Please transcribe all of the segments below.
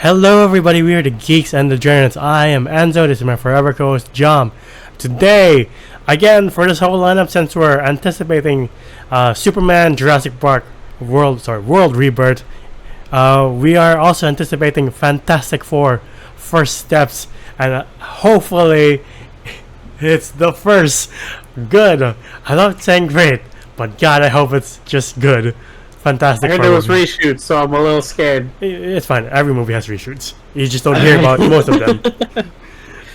Hello everybody, we are the Geeks and the Giants. I am Enzo, this is my forever co-host Jom. Today, again for this whole lineup, since we're anticipating Superman, Jurassic Park, World Rebirth, we are also anticipating Fantastic Four, First Steps, and hopefully it's the first good. I'm not saying great, but God, I hope it's just good. Fantastic. I heard there was reshoots, so I'm a little scared. It's fine. Every movie has reshoots. You just don't hear about most of them.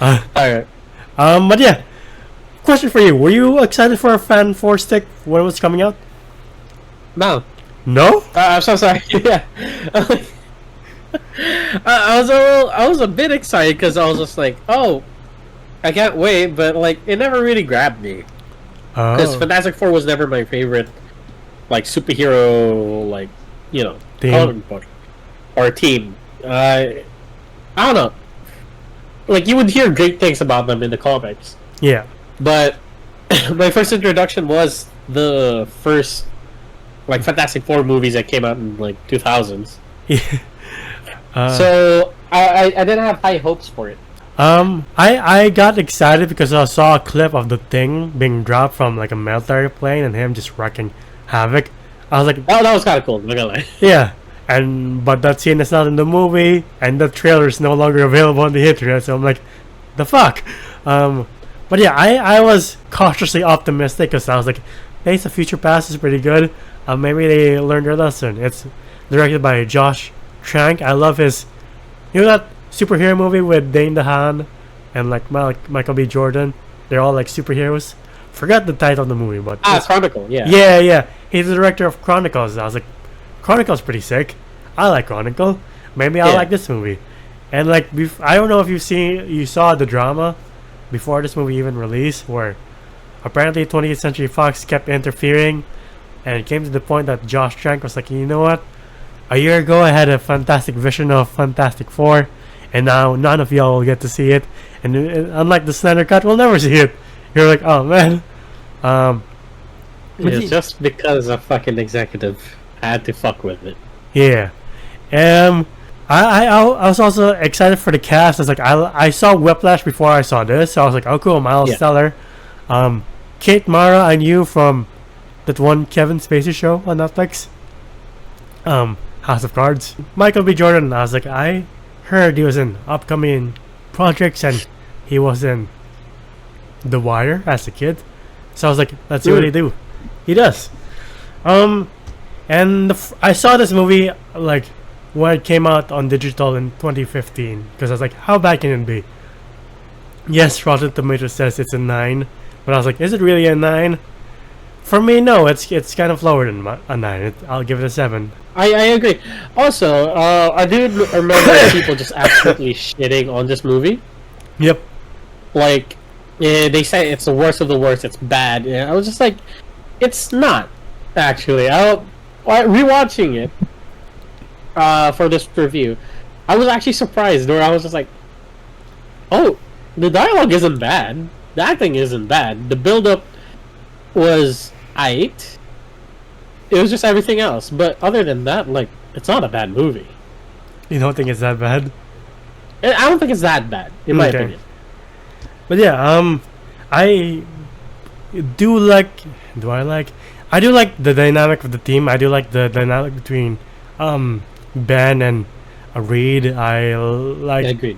Alright. But yeah, question for you: were you excited for a Fant4stic when it was coming out? No. No? I'm so sorry. Yeah. I was a bit excited because I was just like, oh, I can't wait, but like it never really grabbed me because Fantastic Four was never my favorite, like superhero, like comic book or team. I don't know. Like you would hear great things about them in the comics. Yeah. But my first introduction was the first like Fantastic Four movies that came out in like 2000s. So I didn't have high hopes for it. I got excited because I saw a clip of the Thing being dropped from like a military plane and him just wrecking havoc. I was like, oh, that was kind of cool. I'm not gonna lie. Yeah, but that scene is not in the movie, and the trailer is no longer available on the internet. So I'm like, the fuck. But yeah, I was cautiously optimistic because I was like, Days of Future Past is pretty good. Maybe they learned their lesson. It's directed by Josh Trank. I love his, that superhero movie with Dane DeHaan and like Michael B. Jordan. They're all like superheroes. Forgot the title of the movie, but Chronicle. Yeah. Yeah. He's the director of Chronicles. I was like, Chronicle's pretty sick. I like Chronicle. Maybe I'll like this movie. And like, I don't know if you saw the drama before this movie even released, where apparently 20th Century Fox kept interfering, and it came to the point that Josh Trank was like, you know what? A year ago, I had a fantastic vision of Fantastic Four, and now none of y'all will get to see it. And unlike the Snyder Cut, we'll never see it. You're like, oh man. It's just because a fucking executive had to fuck with it. Yeah. I was also excited for the cast. I was like, I saw Whiplash before I saw this, so I was like, oh cool, Miles Teller. Kate Mara I knew from that one Kevin Spacey show on Netflix. House of Cards. Michael B. Jordan, I was like, I heard he was in upcoming projects and he was in The Wire as a kid. So I was like, let's see what he do. He does. And I saw this movie like when it came out on digital in 2015 because I was like, how bad can it be? Yes, Rotten Tomatoes says it's a 9, but I was like, is it really a 9? For me, no. It's kind of lower than a 9. I'll give it a 7. I agree. Also, I do remember people just absolutely shitting on this movie. Yep. Like, they say it's the worst of the worst. It's bad. And I was just like, it's not. Actually, rewatching it for this review, I was actually surprised. Where I was just like, oh, the dialogue isn't bad. The acting isn't bad. The build-up was aight. It was just everything else. But other than that, like, it's not a bad movie. You don't think it's that bad? I don't think it's that bad, in my opinion. But yeah, I do like the dynamic of the team. I do like the dynamic between Ben and Reed. I agreed.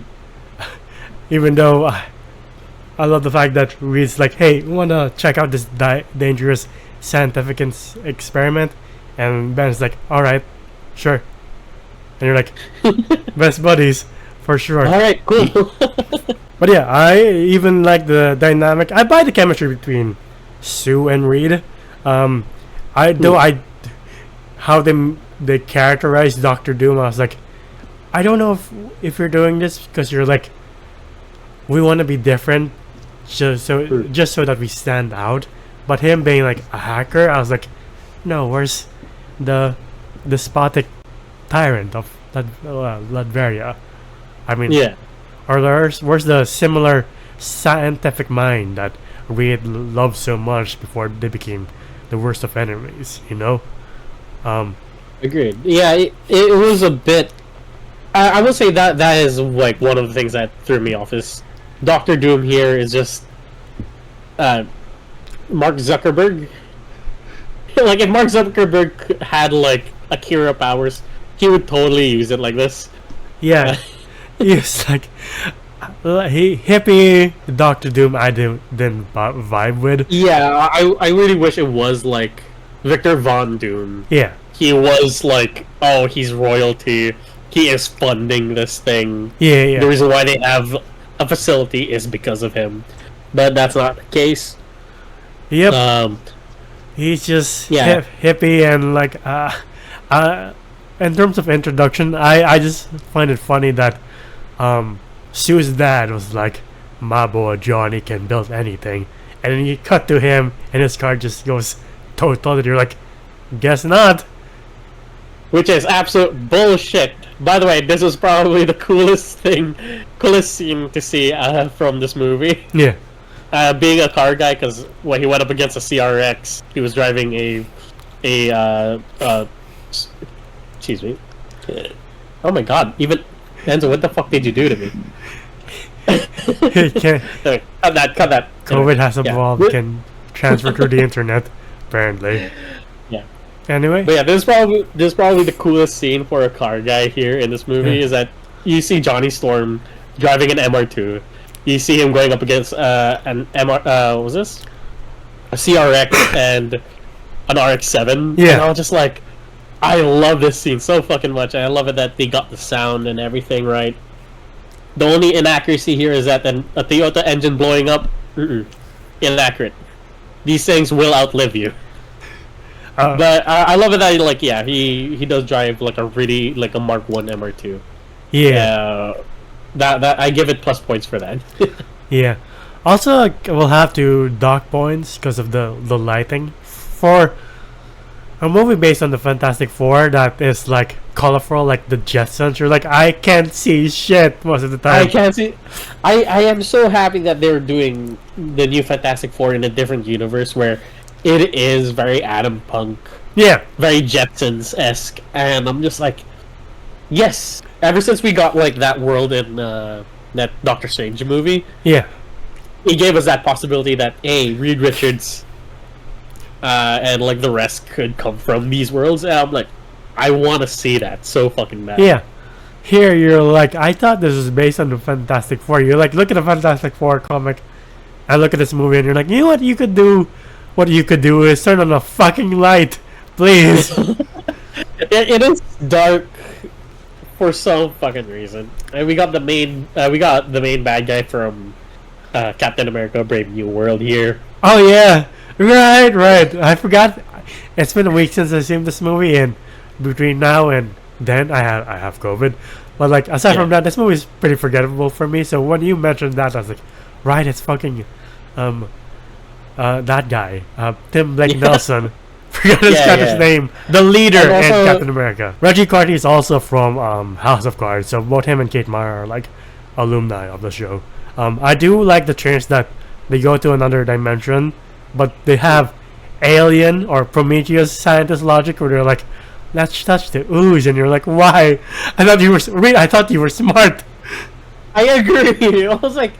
Even though I love the fact that Reed's like, hey, you want to check out this dangerous scientific experiment? And Ben's like, alright, sure. And you're like, best buddies, for sure. Alright, cool. But yeah, I even like the dynamic. I buy the chemistry between Sue and Reed. How they characterize Doctor Doom. I was like, I don't know if you're doing this because you're like, we want to be different, just so that we stand out. But him being like a hacker, I was like, no, where's the despotic tyrant of Latveria? I mean, yeah. Or where's the similar scientific mind that Reed loved so much before they became the worst of enemies? Agreed. Yeah, it was a bit I will say that is like one of the things that threw me off. Is Doctor Doom here is just Mark Zuckerberg. Like if Mark Zuckerberg had like Akira powers, he would totally use it like this. Yeah, he's like hippie Doctor Doom. I didn't vibe with. Yeah, I really wish it was like Victor Von Doom. Yeah, he was like, oh, he's royalty. He is funding this thing. Yeah. The reason why they have a facility is because of him, but that's not the case. Yep. He's just hippie and like in terms of introduction, I just find it funny that Sue's dad was like, my boy Johnny can build anything, and then you cut to him and his car just goes total, and you're like, guess not. Which is absolute bullshit. By the way, this was probably the coolest scene to see from this movie. Yeah. Being a car guy, because when he went up against a CRX, he was driving excuse me. Oh my god, even Enzo, what the fuck did you do to me? Cut that. COVID has evolved, can transfer through the internet, apparently. Yeah. Anyway. But yeah, this is probably the coolest scene for a car guy here in this movie is that you see Johnny Storm driving an MR2. You see him going up against an what was this? A CRX and an RX-7. Yeah. And I was just like, I love this scene so fucking much. And I love it that they got the sound and everything right. The only inaccuracy here is that a Toyota engine blowing up, inaccurate. These things will outlive you. But I love it that he does drive like a really like a Mark 1 MR2. Yeah. That I give it plus points for that. Yeah. Also, we'll have to dock points because of the lighting for a movie based on the Fantastic Four that is like colorful, like the Jetsons. You're like, I can't see shit most of the time. I can't see. I am so happy that they're doing the new Fantastic Four in a different universe where it is very Atom Punk. Yeah. Very Jetsons-esque, and I'm just like, yes. Ever since we got like that world in that Doctor Strange movie, yeah, he gave us that possibility that Reed Richards and like the rest could come from these worlds. And I'm like, I want to see that so fucking bad. Yeah. Here you're like, I thought this was based on the Fantastic Four. You're like, look at the Fantastic Four comic, and look at this movie, and you're like, you know what you could do? What you could do is turn on a fucking light, please. It is dark. For some fucking reason, and we got the main bad guy from Captain America: Brave New World here. Oh yeah, right. I forgot. It's been a week since I've seen this movie, and between now and then, I have COVID. But like aside from that, this movie is pretty forgettable for me. So when you mentioned that, I was like, right, it's fucking that guy, Tim Blake Nelson. Forgot his name. The leader in Captain America. Reggie Carty is also from House of Cards, so both him and Kate Mara are like alumni of the show. I do like the chance that they go to another dimension, but they have alien or Prometheus scientist logic where they're like, let's touch the ooze, and you're like, why? I thought you were smart. I agree. I was like,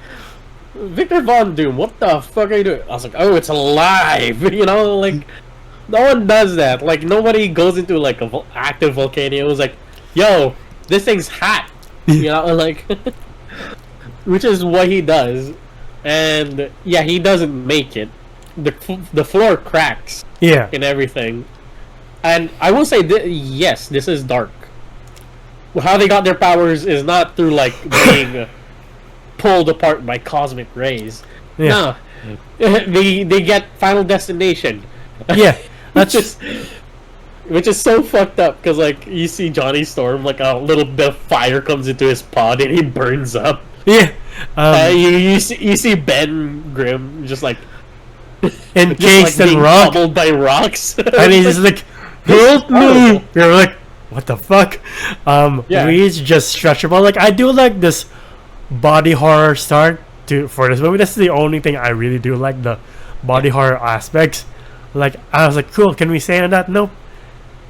Victor Von Doom, what the fuck are you doing? I was like, oh, it's alive. You know, like. No one does that. Like, nobody goes into, like, an active volcano. It was like, yo, this thing's hot. You know, like... which is what he does. And, yeah, he doesn't make it. The floor cracks. Yeah. And everything. And I will say, yes, this is dark. How they got their powers is not through, like, being pulled apart by cosmic rays. Yeah. No. They get Final Destination. Yeah. Which is so fucked up because like you see Johnny Storm, like a little bit of fire comes into his pod and he burns up. Yeah. You see Ben Grimm just like encased in rock, pummeled by rocks, and he's just like, "Help me!" You're like, "What the fuck?" Reed's just stretchable. Like I do like this body horror start for this movie. This is the only thing I really do like, the body horror aspects. Like I was like, cool. Can we say on that? Nope.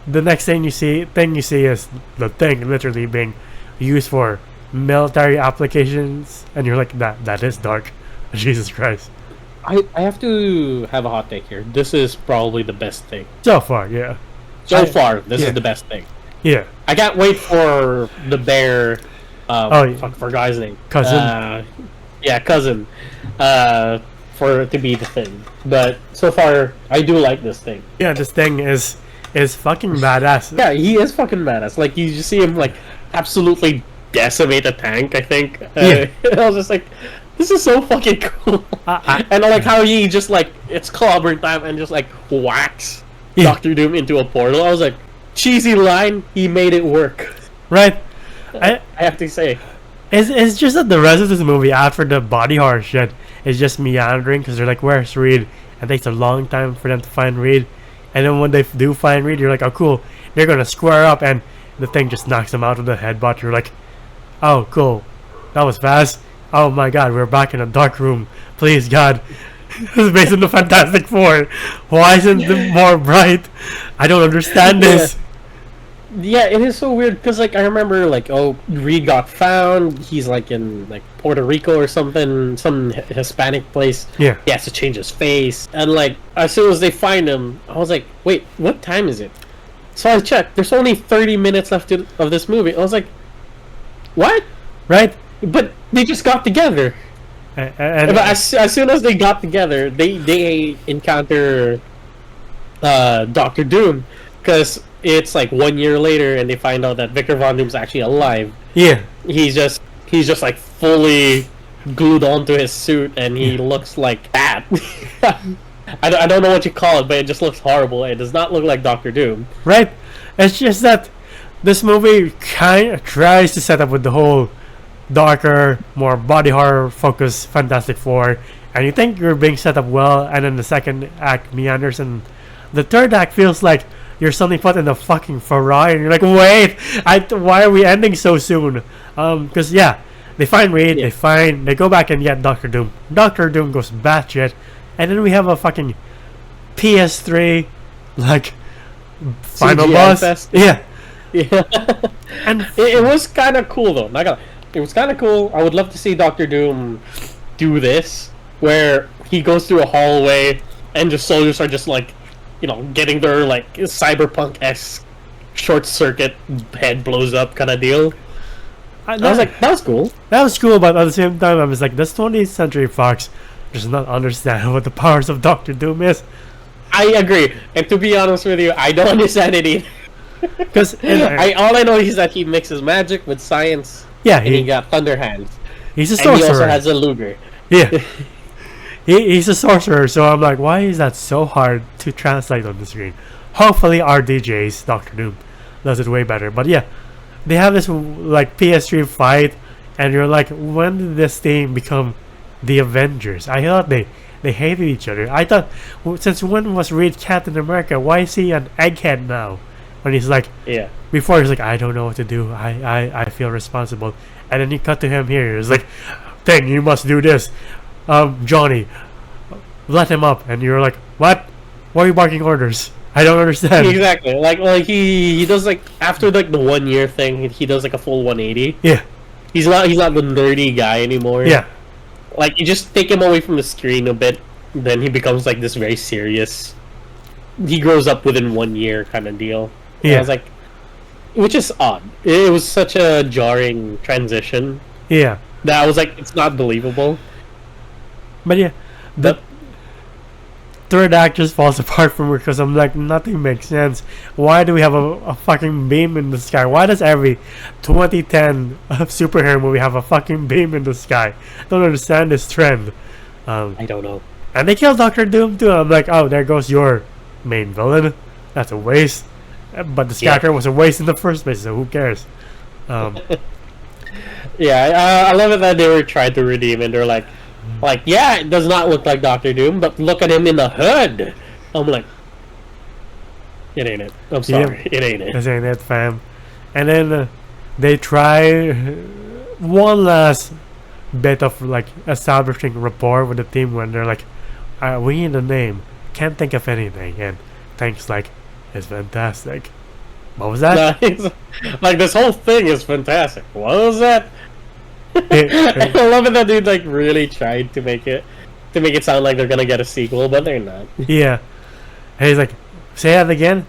The next thing you see is the thing literally being used for military applications, and you're like, that is dark. Jesus Christ. I have to have a hot take here. This is probably the best thing. So far, yeah. So far, this is the best thing. Yeah. I can't wait for the bear. For guy's name. Cousin. Yeah, cousin. For it to be the thing. But so far, I do like this thing. Yeah, this thing is fucking badass. Yeah, he is fucking badass. Like, you just see him, like, absolutely decimate a tank, I think. Yeah. I was just like, this is so fucking cool. And I like how he just, like, it's clobbering time and just, like, whacks Doctor Doom into a portal. I was like, cheesy line, he made it work. Right. I have to say. It's just that the rest of this movie, after the body horror shit, is just meandering, because they're like, where's Reed? It takes a long time for them to find Reed. And then when they do find Reed, you're like, oh cool, they're gonna square up, and the thing just knocks them out with the headbutt. You're like, oh cool, that was fast. Oh my god, we're back in a dark room. Please God. This is based on the Fantastic Four. Why isn't it more bright? I don't understand this. Yeah, it is so weird because, like, I remember, like, oh, Reed got found. He's like in like Puerto Rico or something, some Hispanic place. Yeah, he has to change his face, and like as soon as they find him, I was like, wait, what time is it? So I checked. There's only 30 minutes left of this movie. I was like, what? Right? But they just got together. But as soon as they got together, they encounter Doctor Doom, because it's like 1 year later, and they find out that Victor Von Doom's actually alive. Yeah, he's just like fully glued onto his suit, and he looks like that. I don't know what you call it, but it just looks horrible. It does not look like Doctor Doom. Right. It's just that this movie kind of tries to set up with the whole darker, more body horror focused Fantastic Four, and you think you're being set up well, and then the second act meanders, and the third act feels like you're suddenly put in the fucking Ferrari, and you're like, wait, why are we ending so soon? Because yeah, they find Reed, they go back and get Doctor Doom. Doctor Doom goes batshit, and then we have a fucking PS3 like final CGI boss. fest. Yeah. And it was kind of cool though. It was kind of cool. I would love to see Doctor Doom do this, where he goes through a hallway and just soldiers are just like, you know, getting their like cyberpunk-esque short circuit head blows up kind of deal. I was like, that was cool. That was cool, but at the same time, I was like, this 20th Century Fox does not understand what the powers of Doctor Doom is. I agree, and to be honest with you, I don't understand it either. Because all I know is that he mixes magic with science. Yeah, and he got thunder hands. He's a sorcerer. And he also has a Luger. Yeah. He's a sorcerer, so I'm like, why is that so hard to translate on the screen? Hopefully RDJ's Doctor Doom does it way better. But yeah, they have this like PS3 fight, and you're like, when did this team become the Avengers? I thought they hated each other. I thought, since when was Reed Captain America? Why is he an egghead now? When he's like, before he's like, I don't know what to do. I feel responsible. And then you cut to him here. He's like, Thing, you must do this. Johnny, let him up. And you're like, what? Why are you barking orders? I don't understand. Exactly. Like he does like, after like the 1 year thing, he does like a full 180. Yeah. He's not the nerdy guy anymore. Yeah. Like, you just take him away from the screen a bit, then he becomes like this very serious. He grows up within 1 year kind of deal. And I was like, which is odd. It was such a jarring transition. Yeah. That I was like, it's not believable. But yeah, the third act just falls apart from me, because I'm like, nothing makes sense. Why do we have a fucking beam in the sky? Why does every 2010 superhero movie have a fucking beam in the sky? I don't understand this trend. I don't know. And they kill Doctor Doom too. I'm like, oh, there goes your main villain. That's a waste. But the scatter was a waste in the first place, so who cares? Yeah, I love it that they were trying to redeem, and they're like, yeah, it does not look like Doctor Doom, but look at him in the hood. I'm like, it ain't it. I'm sorry, it ain't it. This ain't it, fam. And then they try one last bit of like establishing rapport with the team when they're like, we need a name, can't think of anything, and Tank's like, it's fantastic. What was that? Like this whole thing is fantastic. What was that? I love it that dude like really tried to make it sound like they're gonna get a sequel, but they're not. Yeah. And he's like, say that again,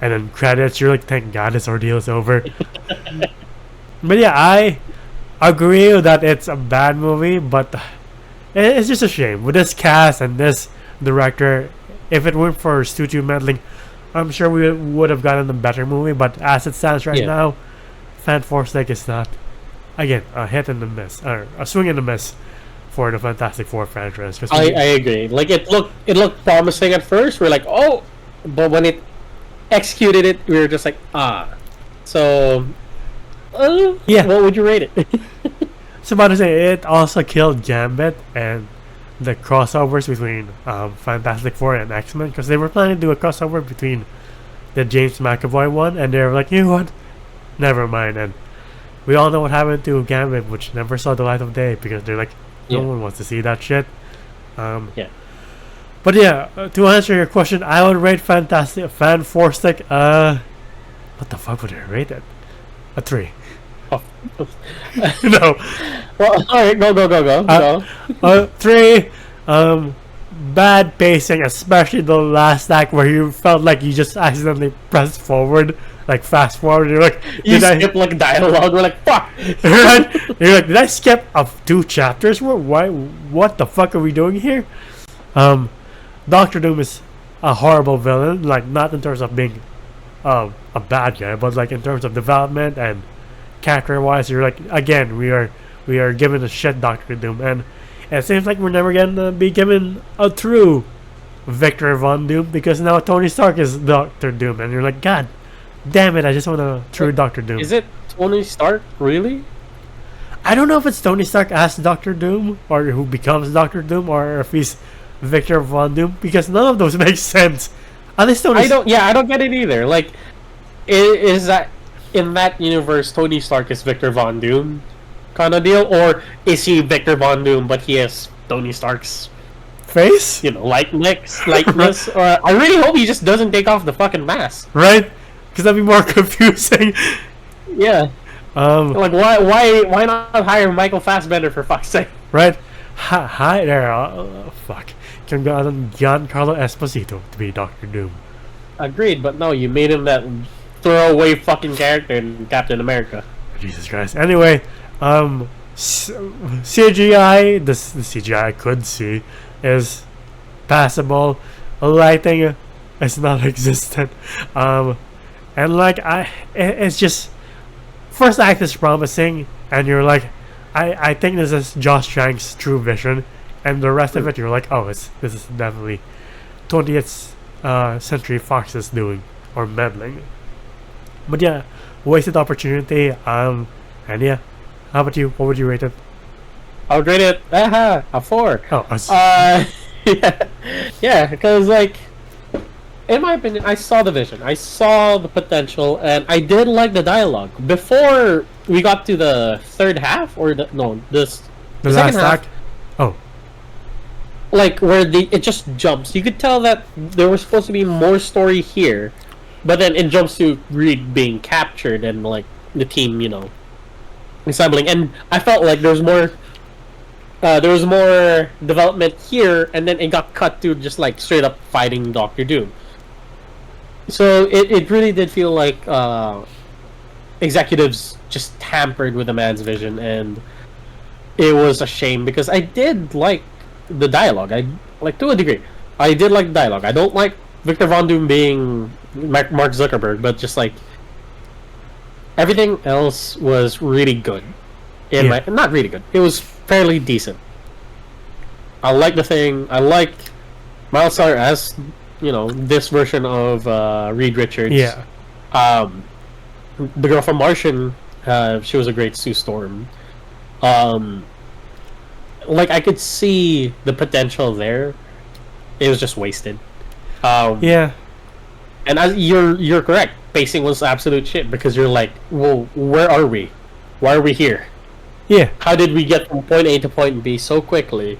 and then credits. You're like, thank God this ordeal is over. But yeah, I agree that it's a bad movie, but it's just a shame with this cast and this director. If it weren't for studio meddling, I'm sure we would have gotten a better movie. But as it stands right now, Fant4stic is not, again, a hit and a miss, or a swing and a miss for the Fantastic Four franchise. I agree. Like it looked promising at first. We're like, oh, but when it executed it, we were just like, ah. So, yeah. What would you rate it? So, about to say, it also killed Gambit and the crossovers between Fantastic Four and X-Men, because they were planning to do a crossover between the James McAvoy one, and they were like, you know what? Never mind. And we all know what happened to Gambit, which never saw the light of day, because they're like, no one wants to see that shit. But yeah, to answer your question, I would rate Fant4stic. What the fuck would I rate it? A 3. Oh. No. Well, alright, go. 3. Bad pacing, especially the last act where you felt like you just accidentally pressed forward, like fast forward. You're like, you skip like dialogue. We're like, fuck. Right? You're like, did I skip 2 chapters? Why? What the fuck are we doing here? Doctor Doom is a horrible villain. Like, not in terms of being a bad guy, but like in terms of development and character-wise. You're like, again, we are given a shit Doctor Doom, and it seems like we're never gonna be given a true Victor Von Doom, because now Tony Stark is Doctor Doom, and you're like, God damn it! I just want a true Doctor Doom. Is it Tony Stark really? I don't know if it's Tony Stark as Doctor Doom, or who becomes Doctor Doom, or if he's Victor Von Doom, because none of those make sense. At least Tony. I don't get it either. Like, is that in that universe Tony Stark is Victor Von Doom kind of deal, or is he Victor Von Doom but he has Tony Stark's face? You know, likeness. Or I really hope he just doesn't take off the fucking mask. Right? Because that'd be more confusing. Yeah. Like why not hire Michael Fassbender for fuck's sake? Right. Hi there. Fuck. Giancarlo Esposito to be Doctor Doom. Agreed, but no, you made him that throwaway fucking character in Captain America. Jesus Christ. Anyway, CGI, the CGI I could see is passable. Lighting is non-existent. And like it's just first act is promising, and you're like, I think this is Josh Trank's true vision, and the rest of it you're like, oh, this is definitely 20th Century Fox's doing or meddling. But yeah, wasted opportunity. And yeah, how about you? What would you rate it? I would rate it a 4. Oh, yeah, because like, in my opinion, I saw the vision, I saw the potential, and I did like the dialogue. Before we got to the third half, or the second half. Oh, like where it just jumps. You could tell that there was supposed to be more story here, but then it jumps to Reed being captured and like the team, you know, assembling. And I felt like there was more development here, and then it got cut to just like straight up fighting Doctor Doom. So it really did feel like executives just tampered with the man's vision, and it was a shame because I did like the dialogue. I like to a degree. I did like the dialogue. I don't like Victor Von Doom being Mark Zuckerberg, but just like everything else was really good. Not really good. It was fairly decent. I like the thing. I like Miles Teller as, you know, this version of Reed Richards. Yeah. The girl from Martian, she was a great Sue Storm. Like I could see the potential there. It was just wasted. Yeah. And you're correct. Pacing was absolute shit because you're like, well, where are we? Why are we here? Yeah. How did we get from point A to point B so quickly?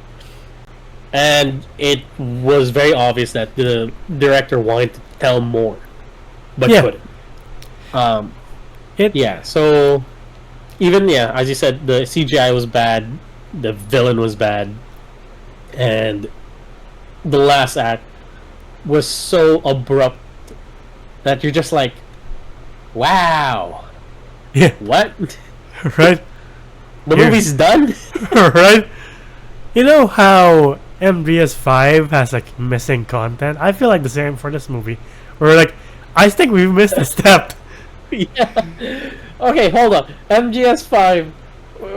And it was very obvious that the director wanted to tell more, but couldn't. Um, It yeah. So even as you said, the CGI was bad, the villain was bad, and the last act was so abrupt that you're just like, wow, yeah, what? right, The Here. movie's done? right. You know how MGS5 has like missing content? I feel like the same for this movie. We're like, I think we've missed a step. Yeah. Okay, hold on. MGS5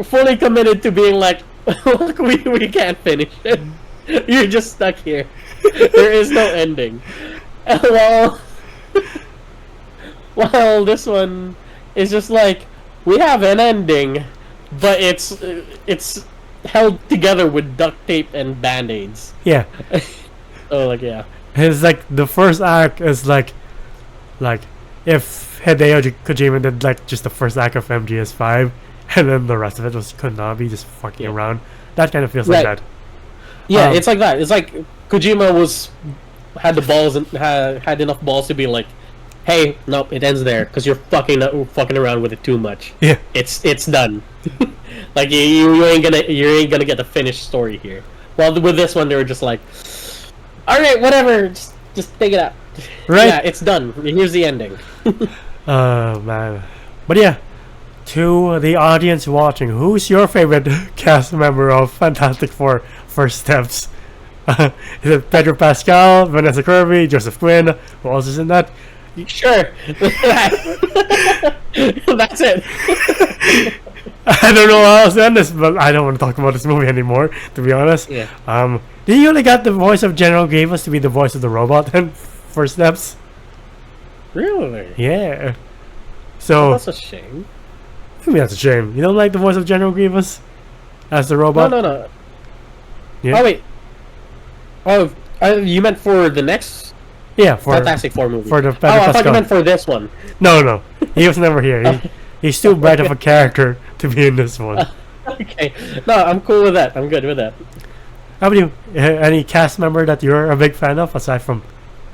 fully committed to being like, look, we can't finish it. You're just stuck here. There is no ending. Well, well, this one is just like, we have an ending, but it's held together with duct tape and band-aids. Yeah, Oh, like, yeah. it's like the first act is like if Hideo Kojima did like just the first act of MGS5, and then the rest of it was Konami just fucking Yeah. around. That kind of feels like Right. that. Yeah, it's like that. It's like Kojima had the balls and had enough balls to be like, "Hey, nope, it ends there because you're fucking around with it too much. Yeah, It's done. Like you ain't gonna get the finished story here." Well, with this one, they were just like, "All right, whatever, just take it out." Right. Yeah, it's done. Here's the ending. man. But yeah, to the audience watching, who's your favorite cast member of Fantastic Four First Steps? Is it Pedro Pascal, Vanessa Kirby, Joseph Quinn? Who else is in that? Sure. That's it. I don't know how else to end this, but I don't want to talk about this movie anymore, to be honest. Yeah. Did you only got the voice of General Grievous to be the voice of the robot in First Steps? Really? Yeah. So, That's a shame. I mean, that's a shame. You don't like the voice of General Grievous as the robot? No. Yeah. Oh wait. Oh, you meant for the next Yeah, for Fantastic Four movie? for the Oh, Pedro I thought you Pascal. meant for this one. No. He was never here. He's too bright of a character to be in this one. Okay. No, I'm cool with that. I'm good with that. How about you? Any cast member that you're a big fan of aside from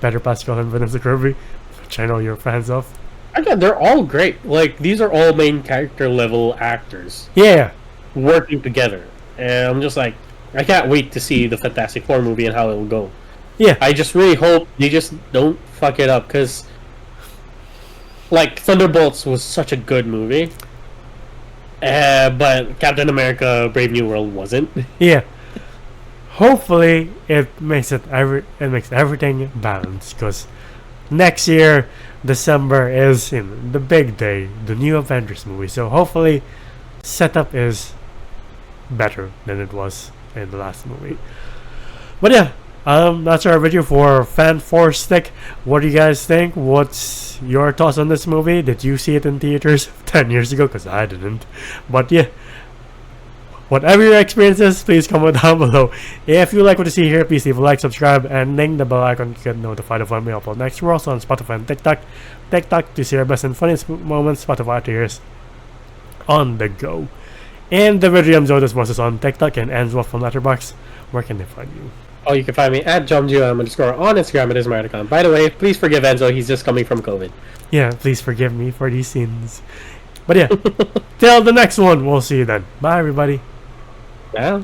Pedro Pascal and Vanessa Kirby, which I know you're fans of? Again, they're all great. Like, these are all main character level actors Yeah. working together. And I'm just like, I can't wait to see the Fantastic Four movie and how it will go. Yeah. I just really hope they just don't fuck it up, because like Thunderbolts was such a good movie, but Captain America: Brave New World wasn't. Yeah. Hopefully it makes everything balanced, because next year December is the big day, the new Avengers movie. So hopefully setup is better than it was in the last movie. But yeah, that's our video for Fant4stic. What do you guys think? What's your thoughts on this movie? Did you see it in theaters 10 years ago? Because I didn't. But yeah, whatever your experience is, please comment down below. If you like what you see here, please leave a like, subscribe, and ding the bell icon to get notified of when we upload next. We're also on Spotify and TikTok. TikTok to see our best and funniest moments, Spotify to yours on the go. And the video zone is on TikTok and Angela from Letterboxd. Where can they find you? Oh, you can find me at JomGM_ on Instagram. It is my account. By the way, please forgive Enzo. He's just coming from COVID. Yeah, please forgive me for these sins. But yeah, till the next one, we'll see you then. Bye, everybody. Yeah.